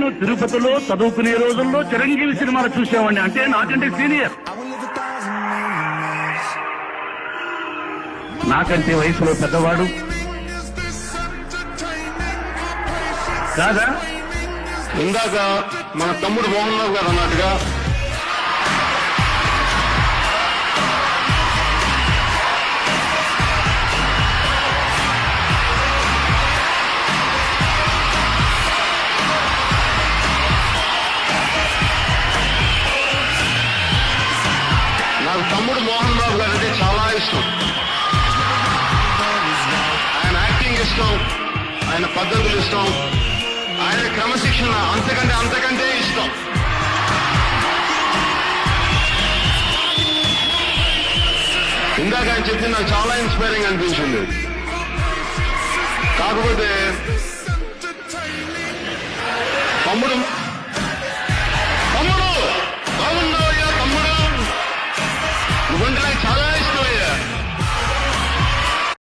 నేను తిరుపతిలో చదువుకునే రోజుల్లో చిరంజీవి సినిమాలు చూసేవాడిని, అంటే నాకంటే సీనియర్. నాకంటే వయసులో పెద్దవాడు కాదా? ఇందాక మన తమ్ముడు మోహన్ రావు గారు అన్నట్టుగా నాకు తమ్ముడు మోహన్ రావు గారు అంటే చాలా ఇష్టం. ఆయన యాక్టింగ్ ఇష్టం, ఆయన పద్ధతులు ఇష్టం, ఆయన క్రమశిక్షణ అంతకంటే ఇష్టం. ఇందాక ఆయన చెప్పింది నాకు చాలా ఇన్స్పైరింగ్ అనిపించింది. కాకపోతే తమ్ముడు